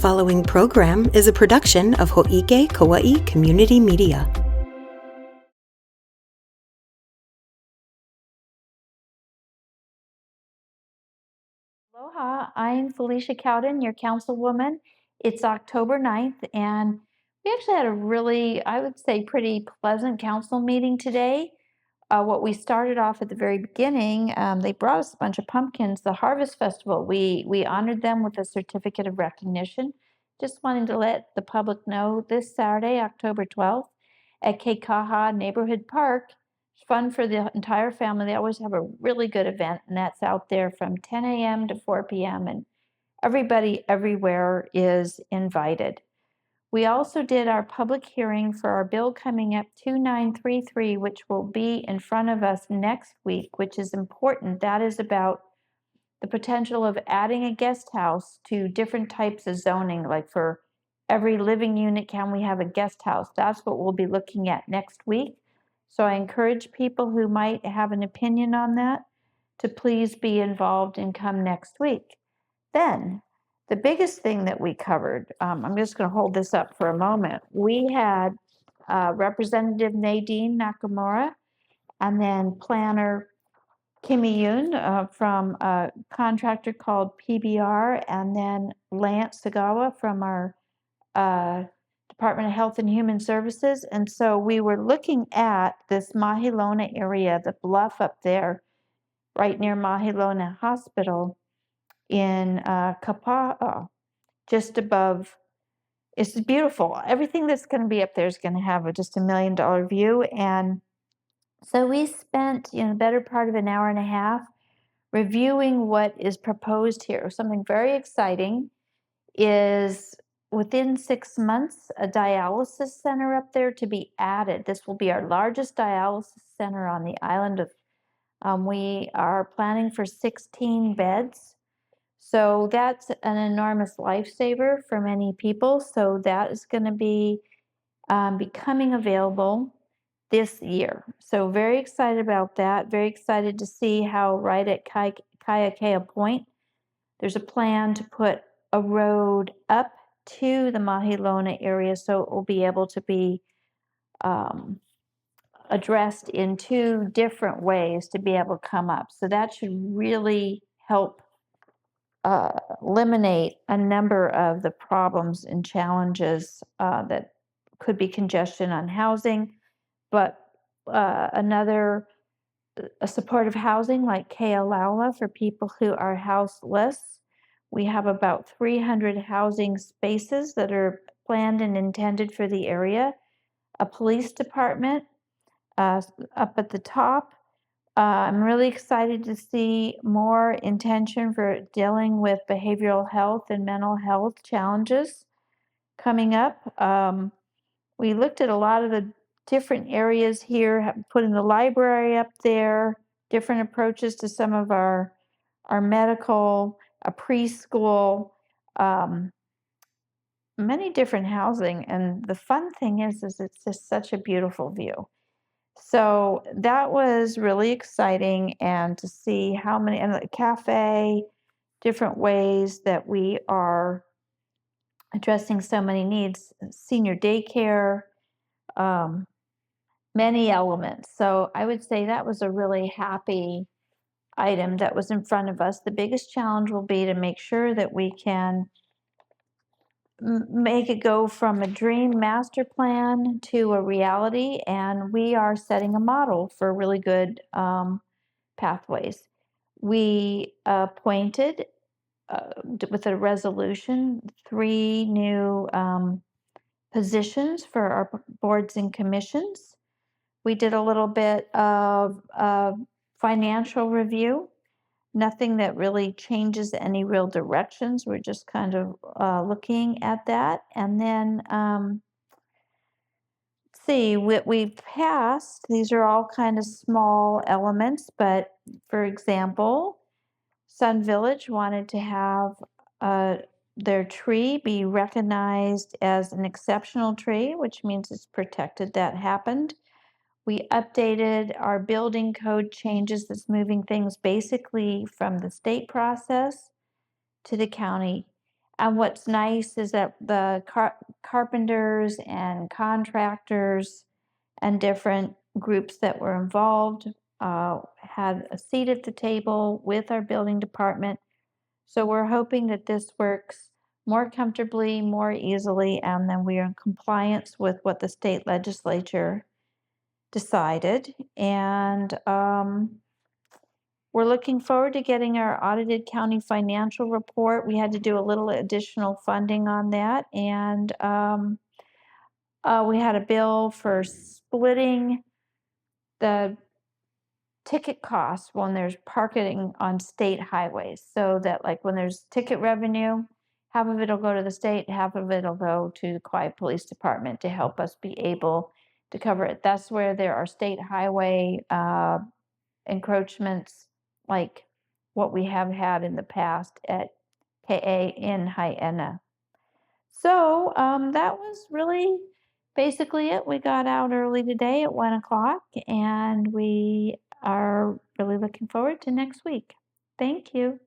following program is a production of Hōʻike Kauaʻi Community Media. Aloha, I'm Felicia Cowden, your councilwoman. It's October 9th, and we actually had a really, I would say, pretty pleasant council meeting today. What we started off at the very beginning, they brought us a bunch of pumpkins, the Harvest Festival. We honored them with a certificate of recognition. Just wanting to let the public know this Saturday, October 12th, at Keikaha Neighborhood Park. It's fun for the entire family. They always have a really good event, and that's out there from 10 a.m. to 4 p.m., and everybody everywhere is invited. We also did our public hearing for our bill coming up 2933, which will be in front of us next week, which is important. That is about the potential of adding a guest house to different types of zoning, like for every living unit, can we have a guest house? That's what we'll be looking at next week. So I encourage people who might have an opinion on that to please be involved and come next week. Then, the biggest thing that we covered, I'm just going to hold this up for a moment. We had Representative Nadine Nakamura and then planner Kimmy Yoon from a contractor called PBR, and then Lance Sagawa from our Department of Health and Human Services. And so we were looking at this Mahilona area, the bluff up there, right near Mahilona Hospital in Kapa'a, just above. It's beautiful. Everything that's going to be up there is going to have just $1 million view. And so we spent the better part of an hour and a half reviewing what is proposed here. Something very exciting is within 6 months, a dialysis center up there to be added. This will be our largest dialysis center on the island of, we are planning for 16 beds. So that's an enormous lifesaver for many people. So that is going to be becoming available this year. So very excited about that. Very excited to see how right at Kauaʻi Point, there's a plan to put a road up to the Mahilona area so it will be able to be addressed in 2 different ways to be able to come up. So that should really help eliminate a number of the problems and challenges that could be congestion on housing, but another supportive housing like Kealaula for people who are houseless. We have about 300 housing spaces that are planned and intended for the area. A police department up at the top. I'm really excited to see more intention for dealing with behavioral health and mental health challenges coming up. We looked at a lot of the different areas here, putting the library up there, different approaches to some of our medical, a preschool, many different housing. And the fun thing is it's just such a beautiful view. So that was really exciting, and to see how many, and the cafe, different ways that we are addressing so many needs, senior daycare, many elements. So I would say that was a really happy item that was in front of us. The biggest challenge will be to make sure that we can make it go from a dream master plan to a reality, and we are setting a model for really good pathways. We appointed with a resolution 3 new positions for our boards and commissions. We did a little bit of financial review. Nothing that really changes any real directions. We're just kind of looking at that. And then, see, what we've passed, these are all kind of small elements, but for example, Sun Village wanted to have their tree be recognized as an exceptional tree, which means it's protected. That happened. We updated our building code changes that's moving things basically from the state process to the county. And what's nice is that the carpenters and contractors and different groups that were involved had a seat at the table with our building department. So we're hoping that this works more comfortably, more easily, and then we are in compliance with what the state legislature decided. And we're looking forward to getting our audited county financial report. We had to do a little additional funding on that. And we had a bill for splitting the ticket costs when there's parking on state highways. So that like when there's ticket revenue, half of it'll go to the state, half of it'll go to the Kauai Police Department to help us be able to cover it. That's where there are state highway encroachments like what we have had in the past at KA in Hyena. So that was really basically it. We got out early today at 1 o'clock, and we are really looking forward to next week. Thank you.